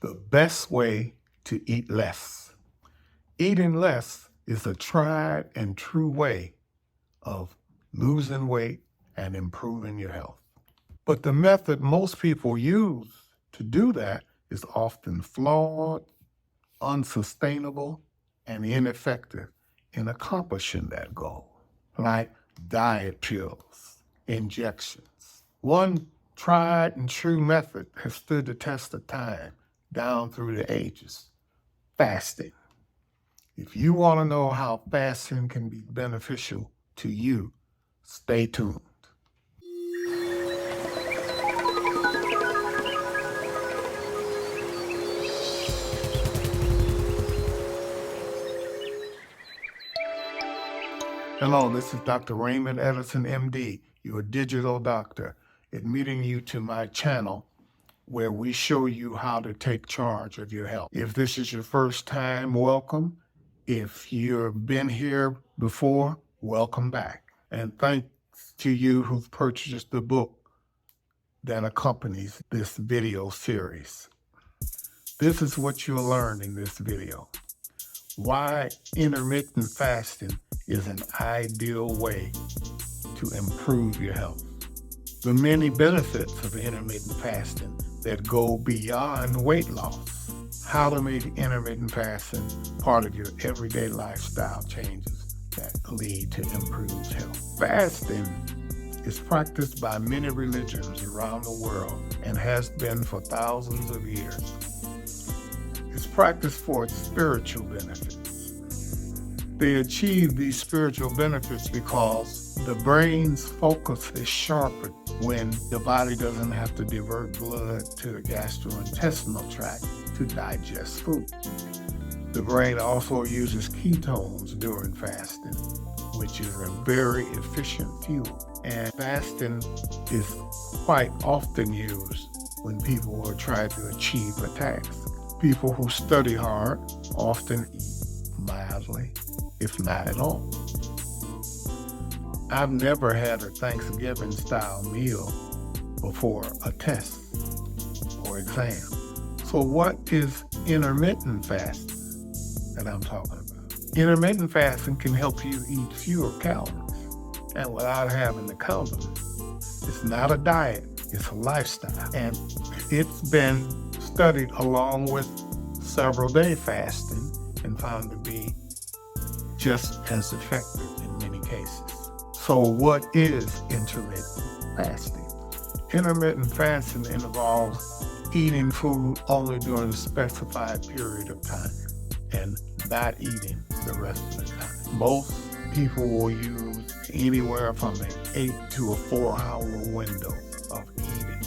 The best way to eat less. Eating less is a tried and true way of losing weight and improving your health. But the method most people use to do that is often flawed, unsustainable, and ineffective in accomplishing that goal, like diet pills, injections. One tried and true method has stood the test of time down through the ages: fasting. If you want to know how fasting can be beneficial to you, stay tuned. Hello, this is Dr. Raymond Edison, MD, your digital doctor, admitting you to my channel where we show you how to take charge of your health. If this is your first time, welcome. If you've been here before, welcome back. And thanks to you who've purchased the book that accompanies this video series. This is what you'll learn in this video: why intermittent fasting is an ideal way to improve your health, the many benefits of intermittent fasting that go beyond weight loss, how to make intermittent fasting part of your everyday lifestyle changes that lead to improved health. Fasting is practiced by many religions around the world and has been for thousands of years. It's practiced for its spiritual benefits. They achieve these spiritual benefits because the brain's focus is sharpened when the body doesn't have to divert blood to the gastrointestinal tract to digest food. The brain also uses ketones during fasting, which is a very efficient fuel. And fasting is quite often used when people are trying to achieve a task. People who study hard often eat mildly, if not at all. I've never had a Thanksgiving-style meal before a test or exam. So what is intermittent fasting that I'm talking about? Intermittent fasting can help you eat fewer calories and without having to count them. It's not a diet, it's a lifestyle. And it's been studied along with several-day fasting and found to be just as effective in many cases. So what is intermittent fasting? Intermittent fasting involves eating food only during a specified period of time and not eating the rest of the time. Most people will use anywhere from an 8 to a 4-hour window of eating.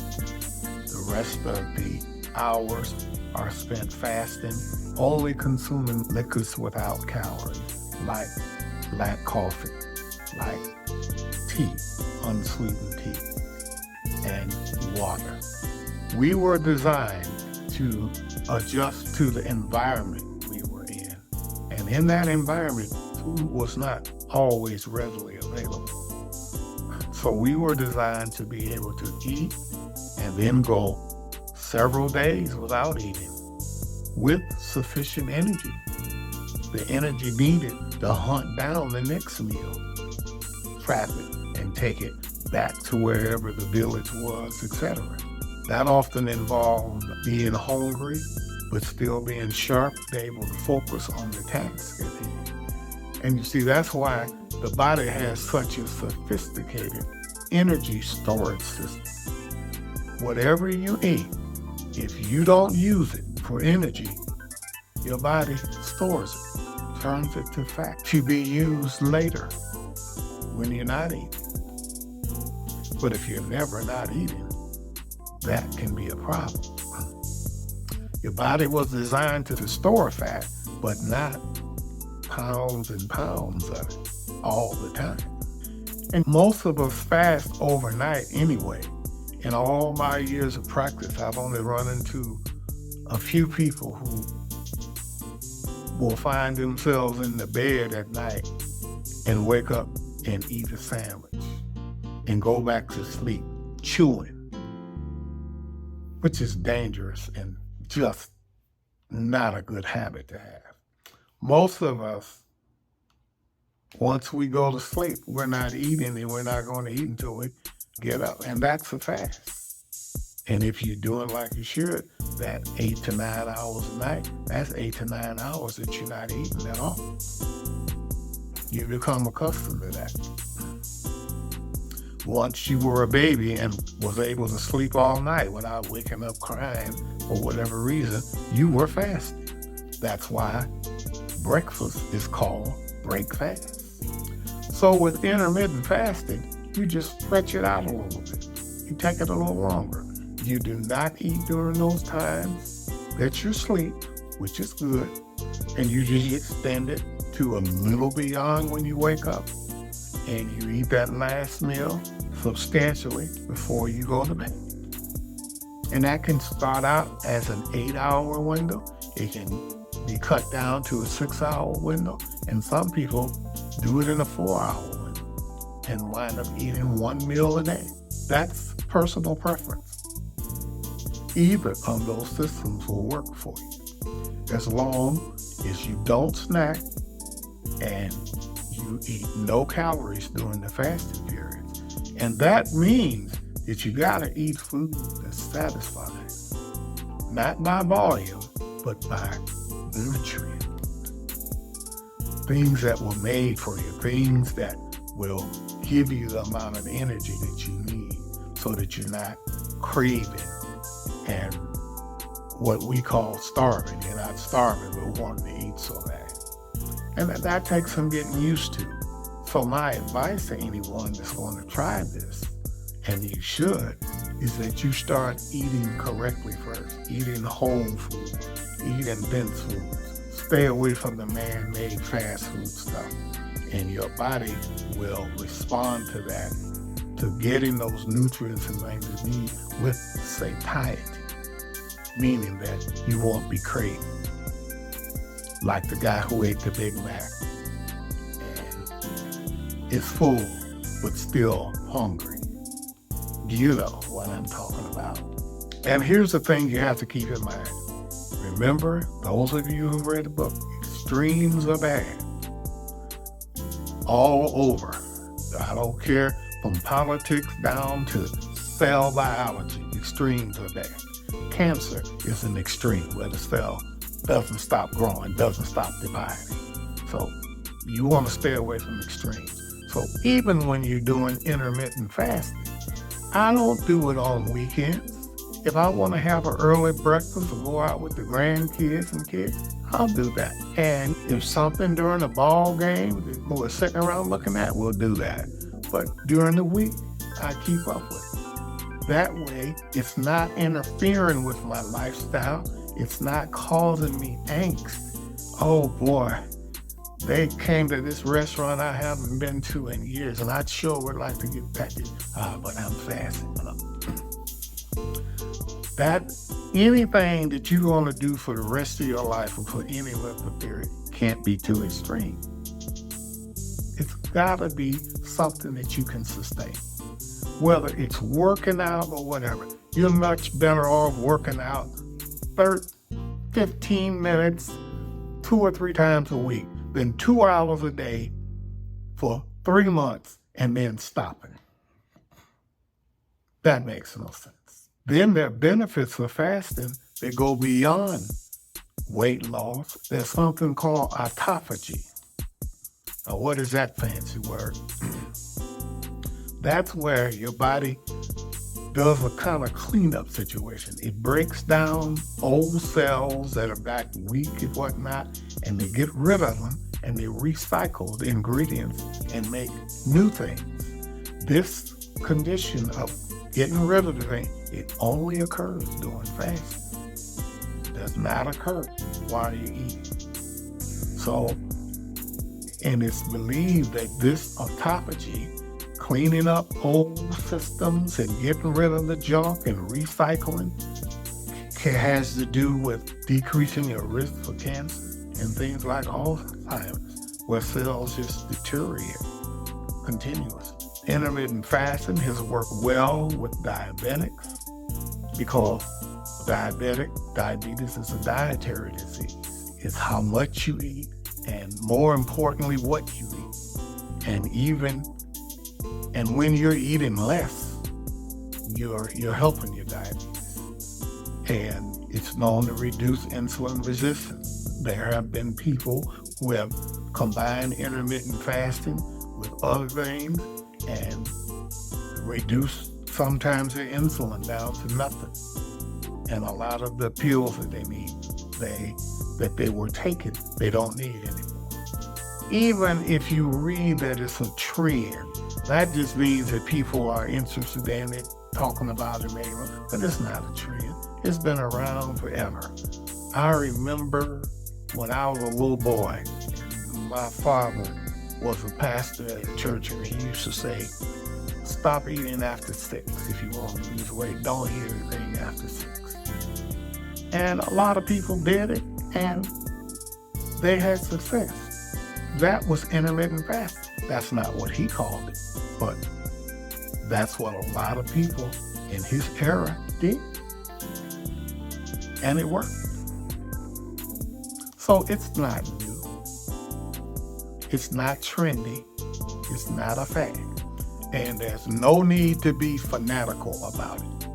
The rest of the hours are spent fasting, only consuming liquids without calories, like black coffee, like tea, unsweetened tea, and water. We were designed to adjust to the environment we were in. And in that environment, food was not always readily available. So we were designed to be able to eat and then go several days without eating with sufficient energy. The energy needed to hunt down the next meal, trap it, and take it back to wherever the village was, etc. That often involved being hungry, but still being sharp, able to focus on the task at hand. And you see, that's why the body has such a sophisticated energy storage system. Whatever you eat, if you don't use it for energy, your body stores it, turns it to fat to be used later when you're not eating. But if you're never not eating, that can be a problem. Your body was designed to store fat, but not pounds and pounds of it all the time. And most of us fast overnight anyway. In all my years of practice, I've only run into a few people who will find themselves in the bed at night and wake up and eat a sandwich and go back to sleep chewing, which is dangerous and just not a good habit to have. Most of us, once we go to sleep, we're not eating, and we're not going to eat until we get up. And that's a fast. And if you're doing like you should, that 8 to 9 hours a night, that's 8 to 9 hours that you're not eating at all. You become accustomed to that. Once you were a baby and was able to sleep all night without waking up crying for whatever reason, you were fasting. That's why breakfast is called break fast. So with intermittent fasting, you just stretch it out a little bit. You take it a little longer. You do not eat during those times that you sleep, which is good, and you just extend it to a little beyond when you wake up, and you eat that last meal substantially before you go to bed. And that can start out as an 8-hour window. It can be cut down to a 6-hour window, and some people do it in a 4-hour window and wind up eating one meal a day. That's personal preference. Either of those systems will work for you, as long as you don't snack and you eat no calories during the fasting period. And that means that you gotta eat food that satisfies, not by volume, but by nutrient. Things that were made for you, things that will give you the amount of energy that you need so that you're not craving and what we call starving. You're not starving, but wanting to eat so bad. And that takes some getting used to. So my advice to anyone that's going to try this, and you should, is that you start eating correctly first. Eating whole food, eating dense foods. Stay away from the man-made fast food stuff. And your body will respond to that, to getting those nutrients and things you need with satiety. Meaning that you won't be craving. Like the guy who ate the Big Mac and is full but still hungry. You know what I'm talking about. And here's the thing you have to keep in mind. Remember, those of you who read the book, extremes are bad. All over. I don't care, from politics down to cell biology, extremes are bad. Cancer is an extreme where the cell doesn't stop growing, doesn't stop dividing. So you want to stay away from extremes. So even when you're doing intermittent fasting, I don't do it on weekends. If I want to have an early breakfast or go out with the grandkids and kids, I'll do that. And if something during a ball game that we're sitting around looking at, we'll do that. But during the week, I keep up with it. That way, it's not interfering with my lifestyle. It's not causing me angst. Oh boy, they came to this restaurant I haven't been to in years, and I sure would like to get back there. But I'm fasting. That anything that you're going to do for the rest of your life or for any length of period can't be too extreme. It's got to be something that you can sustain. Whether it's working out or whatever, you're much better off working out 15 minutes, 2 or 3 times a week than 2 hours a day for 3 months and then stopping. That makes no sense. Then there are benefits of fasting that go beyond weight loss. There's something called autophagy. Now, what is that fancy word? That's where your body does a kind of cleanup situation. It breaks down old cells that are back weak and whatnot, and they get rid of them, and they recycle the ingredients and make new things. This condition of getting rid of the thing, it only occurs during fasting. It does not occur while you're eating. So, and it's believed that this autophagy, cleaning up old systems and getting rid of the junk and recycling, has to do with decreasing your risk for cancer and things like Alzheimer's, where cells just deteriorate continuously. Intermittent fasting has worked well with diabetics because diabetic Diabetes is a dietary disease. It's how much you eat, and more importantly, what you eat. And when you're eating less, you're helping your diabetes. And it's known to reduce insulin resistance. There have been people who have combined intermittent fasting with other things and reduced sometimes their insulin down to nothing. And a lot of the pills that they need, that they were taking, they don't need anymore. Even if you read that it's a trend, that just means that people are interested in it, talking about it maybe, but it's not a trend. It's been around forever. I remember when I was a little boy, my father was a pastor at a church, and he used to say, stop eating after 6 if you want to lose weight. Don't eat anything after 6. And a lot of people did it, and they had success. That was intermittent fasting. That's not what he called it, but that's what a lot of people in his era did. And it worked. So it's not new. It's not trendy. It's not a fad. And there's no need to be fanatical about it.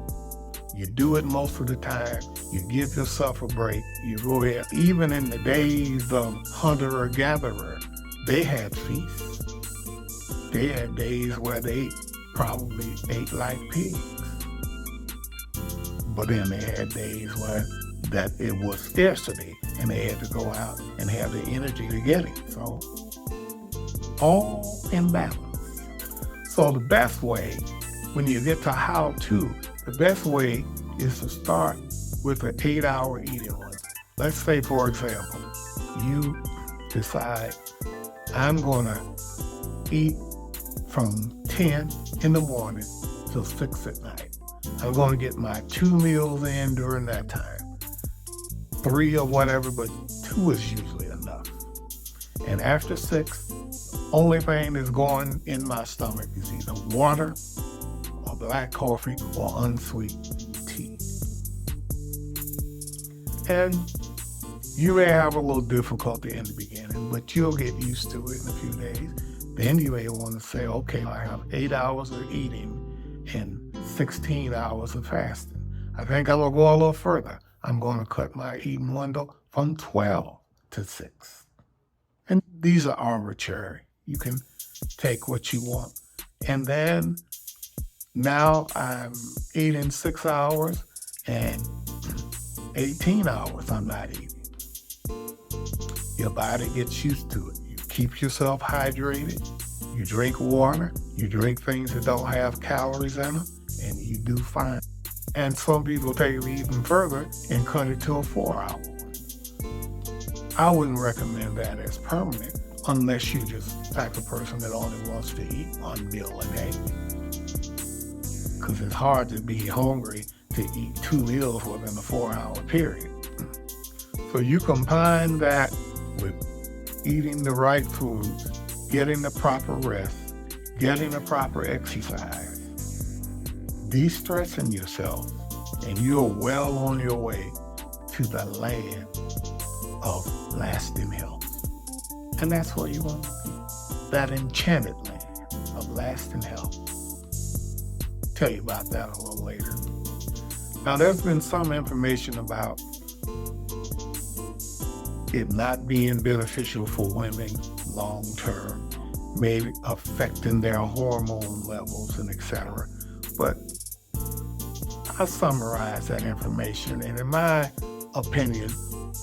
You do it most of the time. You give yourself a break. You go ahead. Even in the days of hunter-gatherer, they had feasts. They had days where they probably ate like pigs. But then they had days where that it was scarcity, and they had to go out and have the energy to get it. So all in balance. So the best way, when you get to how-to, the best way is to start with an 8-hour eating window. Let's say, for example, you decide, I'm gonna eat from 10 in the morning till 6 at night. I'm gonna get my 2 meals in during that time. 3 or whatever, but 2 is usually enough. And after 6, only thing that's going in my stomach is either water or black coffee or unsweet tea. And you may have a little difficulty in the beginning, but you'll get used to it in a few days. Then you may want to say, okay, I have 8 hours of eating and 16 hours of fasting. I think I will go a little further. I'm going to cut my eating window from 12 to 6. And these are arbitrary. You can take what you want. And then now I'm eating 6 hours and 18 hours I'm not eating. Your body gets used to it. You keep yourself hydrated. You drink water. You drink things that don't have calories in them, and you do fine. And some people take it even further and cut it to a 4-hour. I wouldn't recommend that as permanent unless you're just the type of person that only wants to eat 1 meal a day. Because it's hard to be hungry to eat 2 meals within a 4-hour period. So you combine that with eating the right foods, getting the proper rest, getting the proper exercise, de-stressing yourself, and you're well on your way to the land of lasting health. And that's where you want to be, that enchanted land of lasting health. Tell you about that a little later. Now, there's been some information about it not being beneficial for women long term, maybe affecting their hormone levels and etc. But I summarize that information, and in my opinion,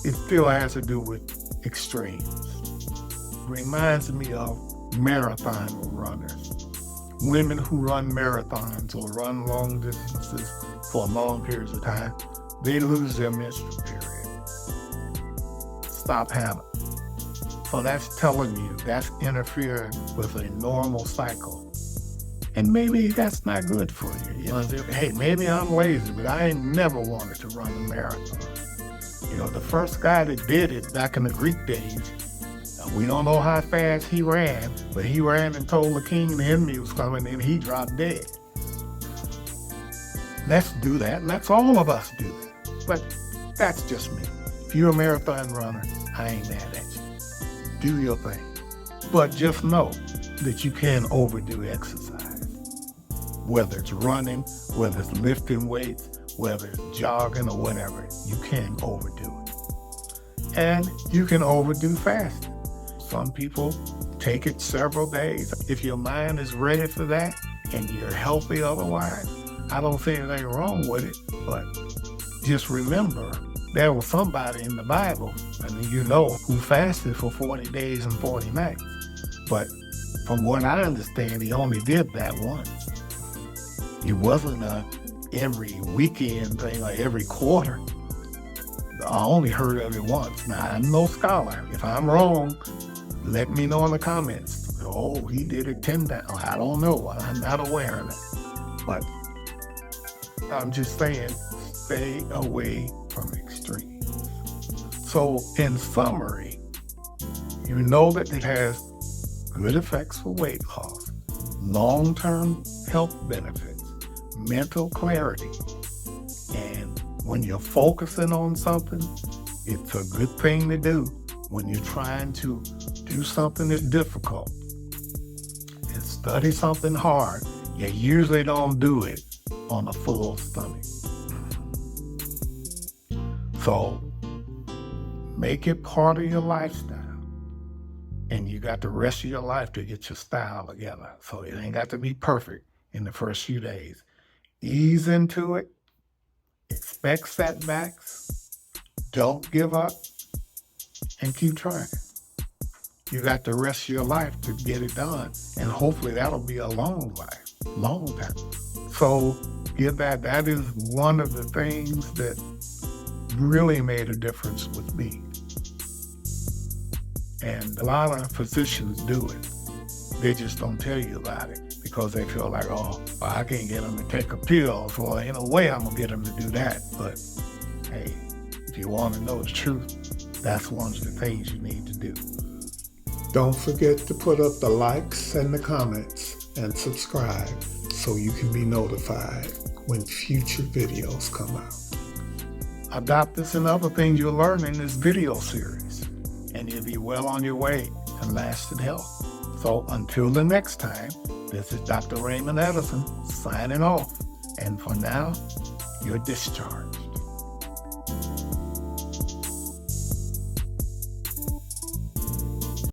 it still has to do with extremes. It reminds me of marathon runners. Women who run marathons or run long distances for long periods of time, they lose their menstrual period. Stop having. So that's telling you, that's interfering with a normal cycle. And maybe that's not good for you. You know, hey, maybe I'm lazy, but I ain't never wanted to run a marathon. You know, the first guy that did it back in the Greek days, we don't know how fast he ran, but he ran and told the king the enemy was coming, and he dropped dead. Let's do that. Let's all of us do that. But That's just me. If you're a marathon runner, I ain't mad at you. Do your thing. But just know that you can overdo exercise. Whether it's running, whether it's lifting weights, whether it's jogging or whatever, you can overdo it. And you can overdo fasting. Some people take it several days. If your mind is ready for that and you're healthy otherwise, I don't see anything wrong with it. But just remember, there was somebody in the Bible, who fasted for 40 days and 40 nights. But from what I understand, he only did that once. It wasn't every weekend thing or every quarter. I only heard of it once. Now, I'm no scholar. If I'm wrong, let me know in the comments. Oh, he did it 10 times. I don't know. I'm not aware of it. But I'm just saying, stay away from extremes. So, in summary, you know that it has good effects for weight loss, long-term health benefits, mental clarity, and when you're focusing on something, it's a good thing to do when you're trying to do something that's difficult and study something hard. You usually don't do it on a full stomach. So make it part of your lifestyle. And you got the rest of your life to get your style together. So it ain't got to be perfect in the first few days. Ease into it. Expect setbacks. Don't give up. And keep trying. You got the rest of your life to get it done. And hopefully that'll be a long life. Long time. So get that. That is one of the things that really made a difference with me. And a lot of physicians do it. They just don't tell you about it because they feel like, oh, well, I can't get them to take a pill, so in a way I'm gonna get them to do that. But hey, if you want to know the truth, that's one of the things you need to do. Don't forget to put up the likes and the comments and subscribe so you can be notified when future videos come out. Adopt this and other things you'll learn in this video series, and you'll be well on your way to lasting health. So until the next time, this is Dr. Raymond Edison signing off. And for now, you're discharged.